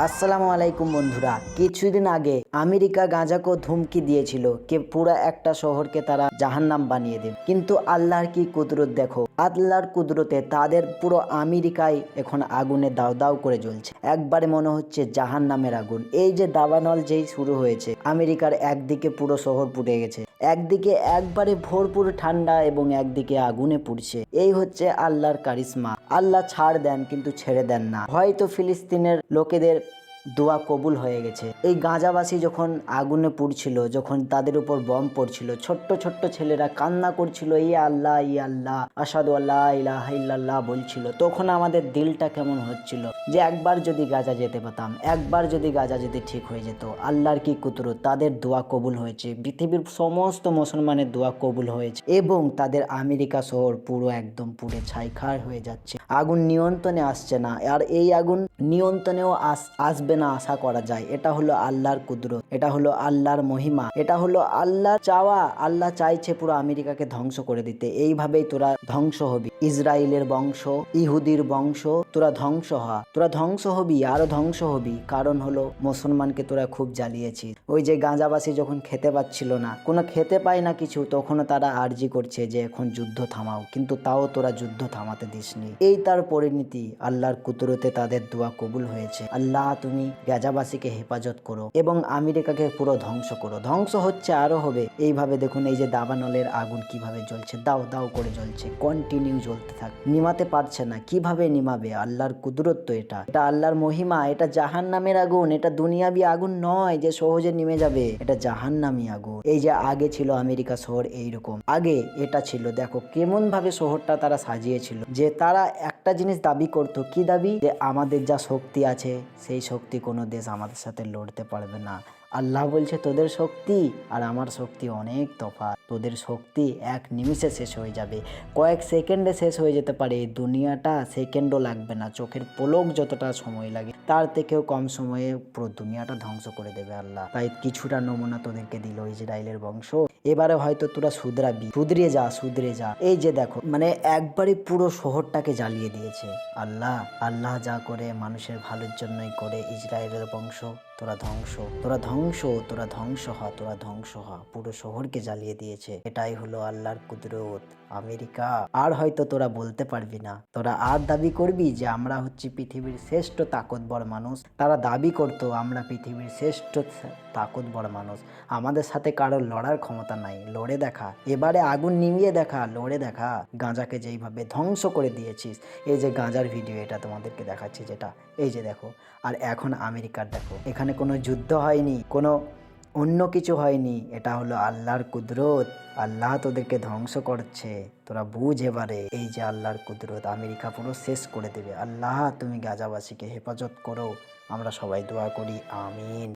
আসসালামু আলাইকুম বন্ধুরা। কিছুদিন আগে আমেরিকা গাঁজাকে ধুমকি দিয়েছিল যে পুরো একটা শহরকে তারা জাহান্নাম বানিয়ে দেবে, কিন্তু আল্লাহর কি কুদরত দেখো। আল্লাহর কুদরতে তাদের পুরো আমেরিকায় এখন আগুনে দাউ দাউ করে জ্বলছে, একবারে মনে হচ্ছে জাহান্নামের আগুন। এই যে দাবানল যেই শুরু হয়েছে, আমেরিকার একদিকে পুরো শহর পুড়ে গেছে, একদিকে একবারে ভরপুর ঠান্ডা এবং একদিকে আগুনে পুড়ছে। এই হচ্ছে আল্লাহর কারিশমা। আল্লাহ ছাড় দেন কিন্তু ছেড়ে দেন না। হয়তো ফিলিস্তিনের লোকেদের দোয়া কবুল হয়ে গেছে। এই গাঁজাবাসী যখন আগুনে পুড়ছিল, যখন তাদের উপর বম পড়ছিল, ছোট্ট ছোট্ট ছেলেরা কান্না করছিল, ই আল্লাহ ই আল্লাহ আশহাদু আল্লা ইলাহা ইল্লাল্লাহ বলছিল, তখন আমাদের দিলটা কেমন হচ্ছিল যে একবার যদি গাজা যেতে পারতাম, একবার যদি গাজা যেতে ঠিক হয়ে যেত। আল্লাহর কি কুদরত, তাদের দোয়া কবুল হয়েছে, পৃথিবীর সমস্ত মুসলমানের দোয়া কবুল হয়েছে এবং তাদের আমেরিকা শহর পুরো একদম পুড়ে ছাইখার হয়ে যাচ্ছে। আগুন নিয়ন্ত্রণে আসছে না, আর এই আগুন নিয়ন্ত্রণেও আসবে না আশা করা যায়। এটা হলো আল্লাহর কুদরত, এটা হলো আল্লাহর মহিমা, এটা হলো আল্লাহর চাওয়া। আল্লাহ চাইছে পুরো আমেরিকাকে ধ্বংস করে দিতে। এইভাবেই তোরা ধ্বংস হবি, ইসরায়েলের বংশ, ইহুদির বংশ, তোরা ধ্বংস হ, তোরা ধ্বংস হবি, আরো ধ্বংস হবি। কারণ হলো মুসলমানকে তোরা খুব জ্বালিয়েছিস। ওই যে গাঁজাবাসী যখন খেতে পাচ্ছিল না, কোনো খেতে পায় না কিছু, তখনও তারা আর্জি করছে যে এখন যুদ্ধ থামাও, কিন্তু তাও তোরা যুদ্ধ থামাতে দিসনি। এই তার পরিণতি। আল্লাহর কুদরতে তাদের দোয়া কবুল হয়েছে। আল্লাহ তুমি গাজাবাসীকে হেফাজত করো এবং আমেরিকাকে পুরো ধ্বংস করো। ধ্বংস হচ্ছে, আরো হবে। এইভাবে দেখুন এই যে দাবানলের আগুন কিভাবে জ্বলছে, দাও দাও করে জ্বলছে, কন্টিনিউ জ্বলতে থাক, নিমাতে পারছে না। কিভাবে নিমাবে? আল্লাহর কুদরত তো এটা, এটা আল্লাহর মহিমা। এটা জাহান্নামের আগুন, এটা দুনিয়াবি আগুন নয় যে সহজে নিমে যাবে, এটা জাহান্নামী আগুন। এই যে আগে ছিল আমেরিকা শহর এইরকম, আগে এটা ছিল, দেখো কেমন ভাবে শহরটা তারা সাজিয়েছিল। যে তারা একটা জিনিস দাবি করত, কি দাবি? যে আমাদের যা শক্তি আছে সেই শক্তি কোনো দেশ আমাদের সাথে লড়তে পারবে না। আল্লাহ বলছে তোদের শক্তি আর আমার শক্তি অনেক তফাৎ। তোদের শক্তি এক নিমিষে শেষ হয়ে যাবে, কয়েক সেকেন্ডে শেষ হয়ে যেতে পারে। দুনিয়াটা সেকেন্ডও লাগবে না, চোখের পলক যতটা সময় লাগে তার থেকেও কম সময়ে পুরো দুনিয়াটা ধ্বংস করে দেবে আল্লাহ। তাই কিছুটা নমুনা তোদেরকে দিল ইসরায়েলের বংশ। এবারে হয়তো তোরা শুধরাবি, শুধরে যা, শুধরে যা। এই যে দেখো, মানে একবারে পুরো শহরটাকে জ্বালিয়ে দিয়েছে আল্লাহ। আল্লাহ যা করে মানুষের ভালোর জন্যই করে। ইসরায়েলের বংশ তোরা ধ্বংস, তোরা ধ্বংস, তোরা ধ্বংস হ, তোরা ধ্বংস হ। পুরো শহরকে জ্বালিয়ে দিয়েছে। এটাই হলো আল্লাহর কুদরত। আমেরিকা আর হয়তো তোরা বলতে পারবি না, তোরা আর দাবি করবি যে আমরা হচ্ছি পৃথিবীর শ্রেষ্ঠ তাকতবর মানুষ। তারা দাবি করতো আমরা পৃথিবীর শ্রেষ্ঠ তাকতবর মানুষ, আমাদের সাথে কারোর লড়ার ক্ষমতা নাই। লড়ে দেখা, এবারে আগুন নিভিয়ে দেখা, লড়ে দেখা। গাঁজাকে যেইভাবে ধ্বংস করে দিয়েছিস, এই যে গাঁজার ভিডিও এটা তোমাদেরকে দেখাচ্ছি যেটা, এই যে দেখো। আর এখন আমেরিকার দেখো, এখানে কোনো যুদ্ধ হয়নি, কোনো অন্য কিছু হয়নি, এটা হলো আল্লাহর কুদরত। আল্লাহ তোদেরকে ধ্বংস করছে, তোরা বুঝ এবারে। এই যে আল্লাহর কুদরত, আমেরিকা পুরো শেষ করে দেবে। আল্লাহ তুমি গাজাবাসীকে হেফাজত করো, আমরা সবাই দোয়া করি, আমিন।